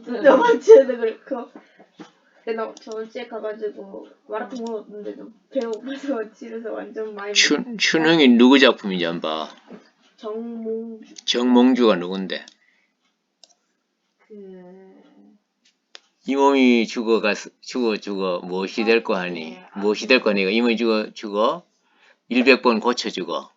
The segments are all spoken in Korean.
저번 주에도 그렇고. 근데 저번 주에 가가지고 마라톤 먹었는데도 배가 고파서 집에서 완전 많이 춘흥이 누구 작품인지 안 봐. 정몽주가 누군데? 이 몸이 죽어 무엇이 될 거 하니? 무엇이 될 거니가 이 몸이 죽어 100번 고쳐 죽어.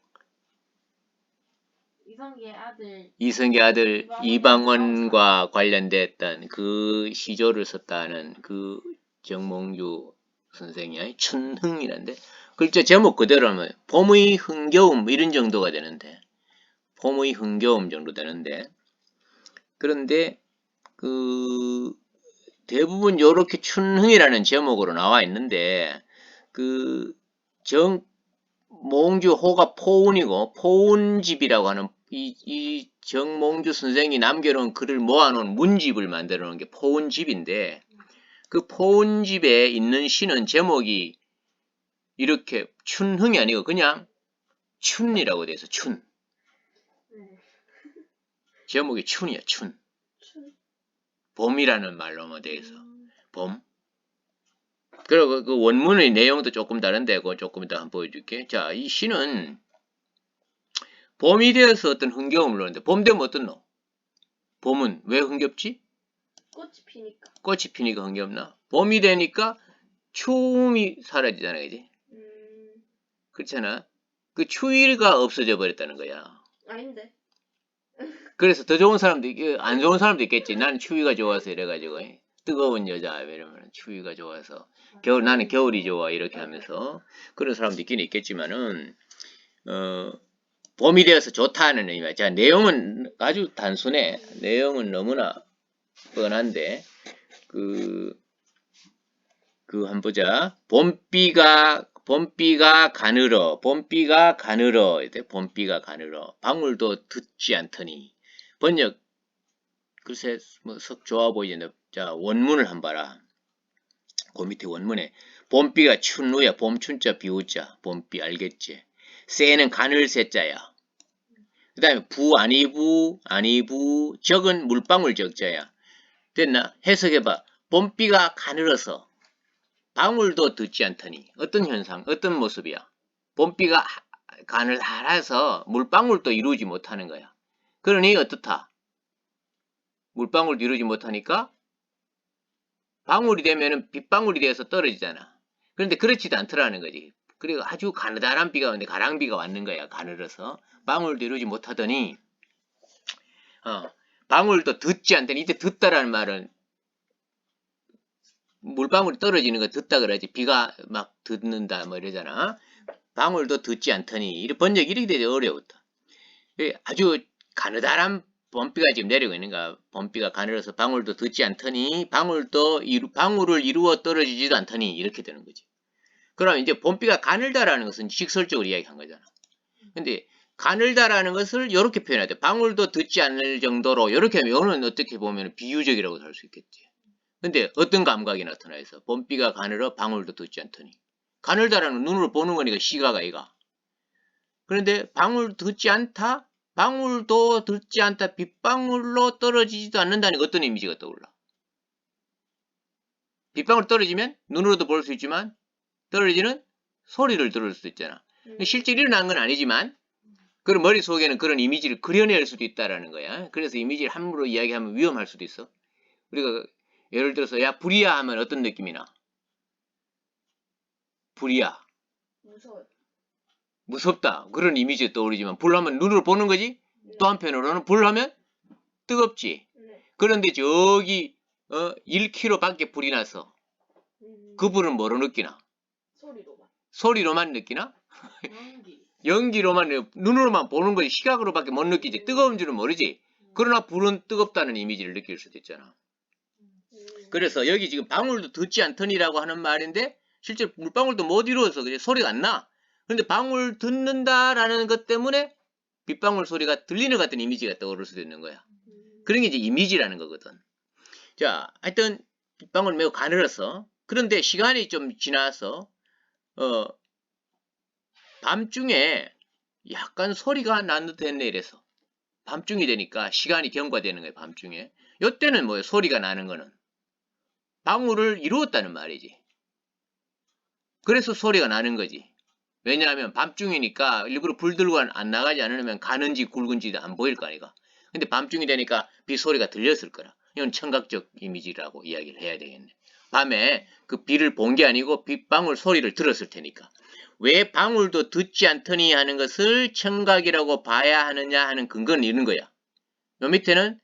이성계 아들 이방원과 관련됐던 그 시조를 썼다는 그 정몽주 선생이 춘흥이란데 글자 제목 그대로 하면 봄의 흥겨움 이런 정도가 되는데 봄의 흥겨움 정도 되는데 그런데 그 대부분 요렇게 춘흥이라는 제목으로 나와 있는데 그 정몽주 호가 포운이고 포운집이라고 하는 이 정몽주 선생이 남겨놓은 글을 모아놓은 문집을 만들어 놓은 게 포운집인데 그 포운집에 있는 시는 제목이 이렇게 춘흥이 아니고 그냥 춘이라고 돼서 춘. 제목이 춘이야 춘. 봄이라는 말로 돼서 봄. 그리고 그 원문의 내용도 조금 다른데 그거 조금 이따 한번 보여줄게. 자, 이 시는 봄이 되어서 어떤 흥겨움을 노는데 봄 되면 어떻노? 봄은 왜 흥겹지? 꽃이 피니까 흥겹나? 봄이 되니까 추움이 사라지잖아, 그지? 그렇잖아. 그 추위가 없어져 버렸다는 거야. 아닌데. 그래서 더 좋은 사람도 안 좋은 사람도 있겠지. 나는 추위가 좋아서 이래가지고 뜨거운 여자 이러면 추위가 좋아서 나는 겨울이 좋아 이렇게 하면서 그런 사람도 있긴 있겠지만은 봄이 되어서 좋다는 의미야. 자, 내용은 아주 단순해. 내용은 너무나 뻔한데 한번 보자. 봄비가 가늘어. 봄비가 가늘어. 봄비가 가늘어. 방울도 듣지 않더니. 번역 글쎄 뭐 썩 좋아 보이는데 자 원문을 한번 봐라. 그 밑에 원문에 봄비가 춘우야. 봄춘자 비우자. 봄비 알겠지? 새는 가늘 새자야. 그 다음에 아니부 적은 물방울 적자야. 됐나? 해석해봐. 봄비가 가늘어서 방울도 듣지 않더니 어떤 현상, 어떤 모습이야? 봄비가 가늘하라서 물방울도 이루지 못하는 거야. 그러니 어떻다? 물방울도 이루지 못하니까 방울이 되면은 빗방울이 되어서 떨어지잖아. 그런데 그렇지도 않더라는 거지. 그리고 아주 가느다란 비가 오는데 가랑비가 왔는 거야. 가늘어서 방울도 이루지 못하더니 방울도 듣지 않더니 이때 듣다라는 말은 물방울이 떨어지는 거 듣다 그러지. 비가 막 듣는다 뭐 이러잖아. 방울도 듣지 않더니 이 번역이 이렇게 되게 어려웠다. 아주 가느다란 봄비가 지금 내리고 있는가. 봄비가 가늘어서 방울도 듣지 않더니 방울을 이루어 떨어지지도 않더니 이렇게 되는 거지. 그럼 이제 봄비가 가늘다라는 것은 직설적으로 이야기한 거잖아. 근데 가늘다라는 것을 이렇게 표현해야 돼. 방울도 듣지 않을 정도로 이렇게 하면 이거는 어떻게 보면 비유적이라고 할 수 있겠지. 근데 어떤 감각이 나타나 있어? 봄비가 가늘어 방울도 듣지 않더니. 가늘다라는 눈으로 보는 거니까 시가가 이가. 그런데 방울 듣지 않다? 방울도 듣지 않다. 빗방울로 떨어지지도 않는다는 어떤 이미지가 떠올라? 빗방울 떨어지면 눈으로도 볼 수 있지만 떨어지는 소리를 들을 수도 있잖아. 실제로 일어난 건 아니지만 그런 머릿속에는 그런 이미지를 그려낼 수도 있다라는 거야. 그래서 이미지를 함부로 이야기하면 위험할 수도 있어. 우리가 예를 들어서 야 불이야 하면 어떤 느낌이 나? 불이야. 무섭다. 그런 이미지가 떠오르지만 불하면 눈으로 보는 거지. 또 한편으로는 불하면 뜨겁지. 그런데 저기 1km 밖에 불이 나서 그 불은 뭐로 느끼나? 소리로만 느끼나? 연기로만 눈으로만 보는 거지. 시각으로밖에 못 느끼지. 뜨거운 줄은 모르지. 그러나 불은 뜨겁다는 이미지를 느낄 수도 있잖아. 그래서 여기 지금 방울도 듣지 않더니라고 하는 말인데 실제 물방울도 못 이루어서 그래 소리가 안 나. 그런데 방울 듣는다라는 것 때문에 빗방울 소리가 들리는 것 같은 이미지가 떠오를 수도 있는 거야. 그런 게 이제 이미지라는 거거든. 자, 하여튼 빗방울 매우 가늘어서 그런데 시간이 좀 지나서 밤중에 약간 소리가 나는 듯 했네 이래서 밤중이 되니까 시간이 경과되는 거예요. 밤중에 요때는 뭐 소리가 나는 거는 방울을 이루었다는 말이지. 그래서 소리가 나는 거지. 왜냐하면 밤중이니까 일부러 불 들고 안 나가지 않으면 가는지 굵은지 안 보일 거 아니가. 근데 밤중이 되니까 비소리가 들렸을 거라. 이건 청각적 이미지라고 이야기를 해야 되겠네. 밤에 그 비를 본 게 아니고 빗방울 소리를 들었을 테니까. 왜 방울도 듣지 않더니 하는 것을 청각이라고 봐야 하느냐 하는 근거는 이런 거야. 요 밑에는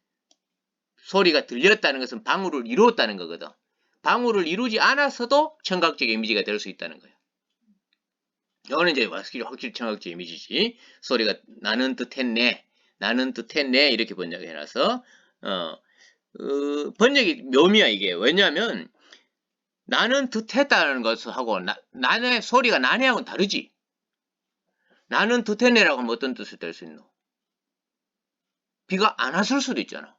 소리가 들렸다는 것은 방울을 이루었다는 거거든. 방울을 이루지 않았어도 청각적 이미지가 될 수 있다는 거야. 이거는 이제 확실히 청각적 이미지지. 소리가 나는 듯 했네. 나는 듯 했네. 이렇게 번역을 해놔서, 번역이 묘미야, 이게. 왜냐하면, 나는 듯 했다는 것하고, 나의 소리가 나네하고는 다르지. 나는 듯 했네라고 하면 어떤 뜻이 될 수 있노? 비가 안 왔을 수도 있잖아.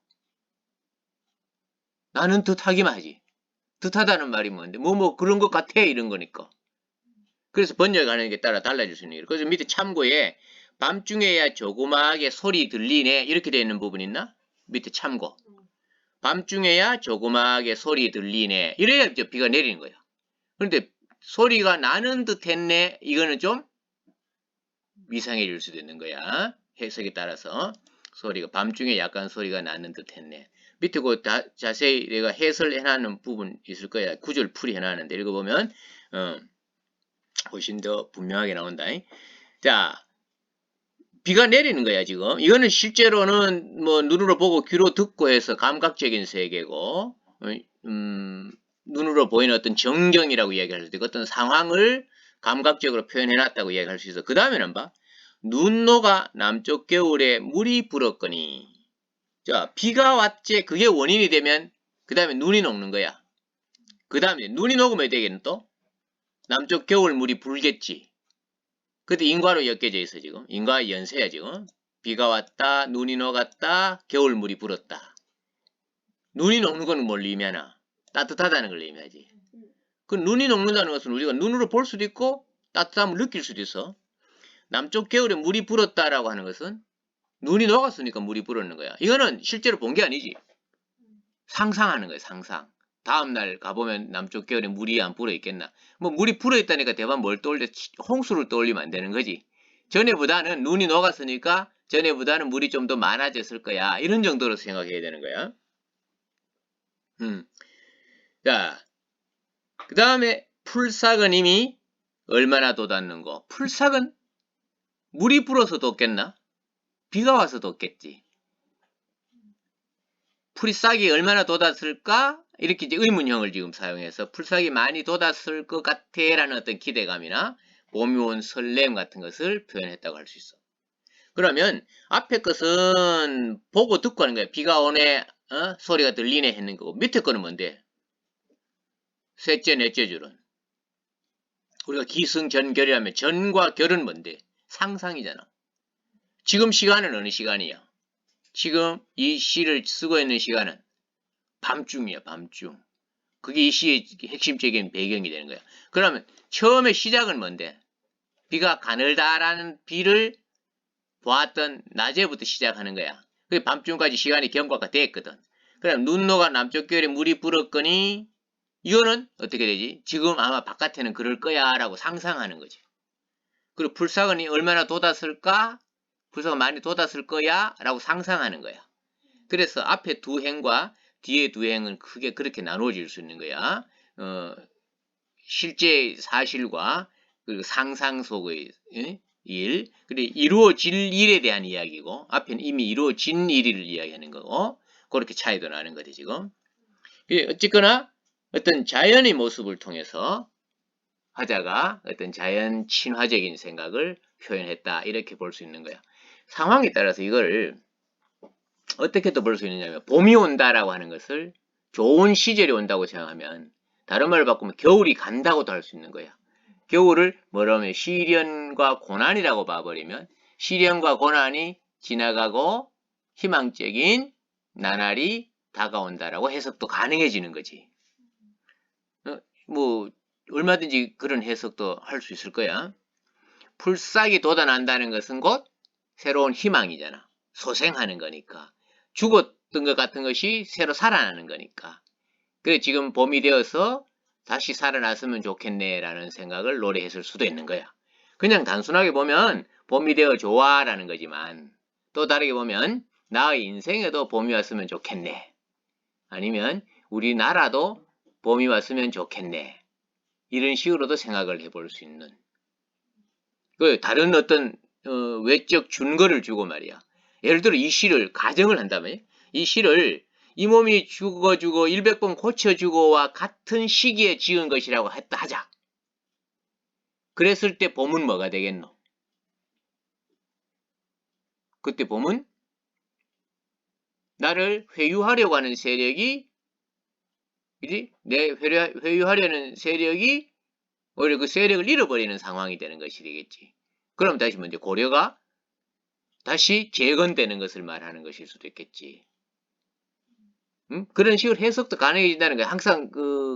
나는 듯 하기만 하지. 듯하다는 말이 뭔데? 그런 것 같아. 이런 거니까. 그래서 번역하는 게 따라 달라질 수 있는 거예요. 그래서 밑에 참고에 밤중에야 조그마하게 소리 들리네 이렇게 되어 있는 부분 있나? 밑에 참고. 밤중에야 조그마하게 소리 들리네 이래야 이제 비가 내리는 거야. 그런데 소리가 나는 듯 했네 이거는 좀 이상해질 수도 있는 거야. 해석에 따라서 소리가 밤중에 약간 소리가 나는 듯 했네. 밑에 그 자세히 내가 해설을 해놨는 부분 있을 거야. 구절 풀이 해놨는데 읽어보면 훨씬 더 분명하게 나온다. 자, 비가 내리는 거야, 지금. 이거는 실제로는 뭐 눈으로 보고 귀로 듣고 해서 감각적인 세계고, 눈으로 보이는 어떤 전경이라고 이야기할 수 있고, 어떤 상황을 감각적으로 표현해놨다고 이야기할 수 있어. 그 다음에는 봐. 눈노가 남쪽 겨울에 물이 불었거니. 자, 비가 왔지. 그게 원인이 되면, 그 다음에 눈이 녹는 거야. 그 다음에 눈이 녹으면 되겠는 또? 남쪽 겨울 물이 불겠지. 근데 인과로 엮여져 있어, 지금. 인과 연세야, 지금. 비가 왔다, 눈이 녹았다, 겨울물이 불었다. 눈이 녹는 거는 뭘 의미하나? 따뜻하다는 걸 의미하지. 그 눈이 녹는다는 것은 우리가 눈으로 볼 수도 있고, 따뜻함을 느낄 수도 있어. 남쪽 겨울에 물이 불었다라고 하는 것은 눈이 녹았으니까 물이 불었는 거야. 이거는 실제로 본 게 아니지. 상상하는 거야, 상상. 다음날 가보면 남쪽 겨울에 물이 안 불어 있겠나. 뭐 물이 불어 있다니까 대만 뭘 떠올려, 홍수를 떠올리면 안 되는 거지. 전에보다는 눈이 녹았으니까 전에보다는 물이 좀 더 많아졌을 거야. 이런 정도로 생각해야 되는 거야. 자, 그 다음에 풀싹은 이미 얼마나 돋았는 거. 풀싹은 물이 불어서 돋겠나? 비가 와서 돋겠지. 풀이 싹이 얼마나 돋았을까? 이렇게 이제 의문형을 지금 사용해서 풀싹이 많이 돋았을 것 같아 라는 어떤 기대감이나 봄이 온 설렘 같은 것을 표현했다고 할 수 있어. 그러면 앞에 것은 보고 듣고 하는 거야. 비가 오네, 소리가 들리네 했는 거고 밑에 거는 뭔데? 셋째, 넷째 줄은 우리가 기승전결이라면 전과 결은 뭔데? 상상이잖아. 지금 시간은 어느 시간이야? 지금 이 시를 쓰고 있는 시간은 밤중이야, 밤중. 그게 이 시의 핵심적인 배경이 되는 거야. 그러면 처음에 시작은 뭔데? 비가 가늘다라는 비를 보았던 낮에부터 시작하는 거야. 그게 밤중까지 시간이 경과가 됐거든. 그럼 눈노가 남쪽 겨울에 물이 불었거니 이거는 어떻게 되지? 지금 아마 바깥에는 그럴 거야 라고 상상하는 거지. 그리고 풀싹은 얼마나 돋았을까? 풀싹은 많이 돋았을 거야 라고 상상하는 거야. 그래서 앞에 두 행과 뒤에 두 행은 크게 그렇게 나누어질 수 있는 거야. 실제 사실과 그리고 상상 속의 일, 그리고 이루어질 일에 대한 이야기고 앞에는 이미 이루어진 일을 이야기하는 거고 그렇게 차이도 나는 거지 지금. 어쨌거나 어떤 자연의 모습을 통해서 화자가 어떤 자연 친화적인 생각을 표현했다 이렇게 볼 수 있는 거야. 상황에 따라서 이걸 어떻게 또 볼 수 있느냐면 봄이 온다라고 하는 것을 좋은 시절이 온다고 생각하면 다른 말을 바꾸면 겨울이 간다고도 할 수 있는 거야. 겨울을 뭐라고 하면 시련과 고난이라고 봐버리면 시련과 고난이 지나가고 희망적인 나날이 다가온다라고 해석도 가능해지는 거지. 뭐 얼마든지 그런 해석도 할 수 있을 거야. 풀싹이 돋아난다는 것은 곧 새로운 희망이잖아. 소생하는 거니까. 죽었던 죽었던 것 같은 것이 새로 살아나는 거니까. 그래 지금 봄이 되어서 다시 살아났으면 좋겠네라는 생각을 노래했을 수도 있는 거야. 그냥 단순하게 보면 봄이 되어 좋아라는 거지만 또 다르게 보면 나의 인생에도 봄이 왔으면 좋겠네. 아니면 우리나라도 봄이 왔으면 좋겠네. 이런 식으로도 생각을 해볼 수 있는. 그 다른 어떤 외적 준거를 주고 말이야. 예를 들어 이 시를 가정을 한다면 이 시를 이 몸이 죽어주고 100번 고쳐주고와 같은 시기에 지은 것이라고 했다 하자. 그랬을 때 봄은 뭐가 되겠노? 그때 봄은 나를 회유하려고 하는 세력이, 그지? 내 회유하려는 세력이 오히려 그 세력을 잃어버리는 상황이 되는 것이 되겠지. 그럼 다시 먼저 고려가 다시 재건되는 것을 말하는 것일 수도 있겠지. 응? 그런 식으로 해석도 가능해진다는 거야. 항상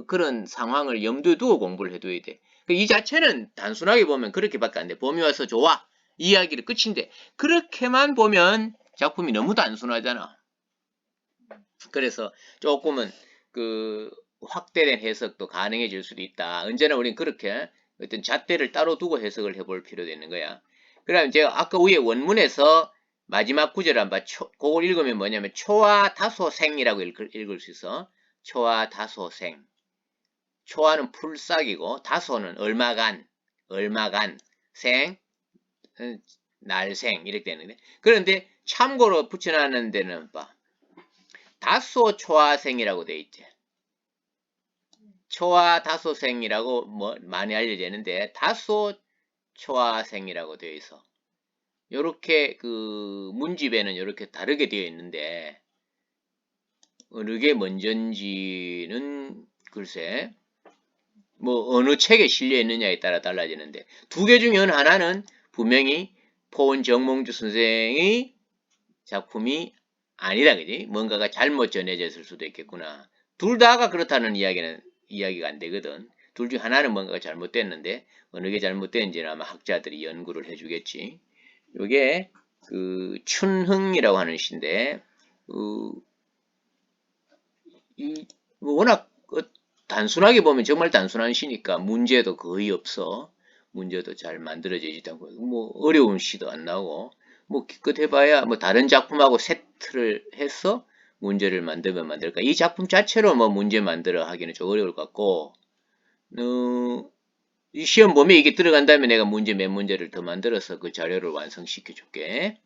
그런 상황을 염두에 두고 공부를 해둬야 돼. 이 자체는 단순하게 보면 그렇게밖에 안 돼. 봄이 와서 좋아. 이야기를 끝인데 그렇게만 보면 작품이 너무 단순하잖아. 그래서 조금은 확대된 해석도 가능해질 수도 있다. 언제나 우리는 그렇게 어떤 잣대를 따로 두고 해석을 해볼 필요도 있는 거야. 그다음 제가 아까 위에 원문에서 마지막 구절 한번 그걸 읽으면 뭐냐면 초와 다소생이라고 읽을 수 있어. 초와 다소생. 초와는 풀싹이고 다소는 얼마간, 생, 날생 이렇게 되는데 그런데 참고로 붙여놨는 데는 봐. 다소 초화생이라고 돼 있지. 초화 다소생이라고 많이 알려져 있는데 다소 초화생이라고 되어 있어. 요렇게 문집에는 이렇게 다르게 되어 있는데 어느 게 먼저인지는 글쎄 어느 책에 실려 있느냐에 따라 달라지는데 두 개 중에 어느 하나는 분명히 포은 정몽주 선생의 작품이 아니다, 그지? 뭔가가 잘못 전해졌을 수도 있겠구나. 둘 다가 그렇다는 이야기가 안 되거든. 둘 중 하나는 뭔가가 잘못됐는데 어느 게 잘못됐는지는 아마 학자들이 연구를 해주겠지. 요게 춘흥이라고 하는 시인데 워낙 단순하게 보면 정말 단순한 시니까 문제도 거의 없어. 문제도 잘 만들어지지도 않고 어려운 시도 안 나오고 기껏 해봐야 다른 작품하고 세트를 해서 문제를 만들면 만들까. 이 작품 자체로 문제 만들어 하기는 좀 어려울 것 같고 이 시험 보면 이게 들어간다면 내가 몇 문제를 더 만들어서 그 자료를 완성시켜 줄게.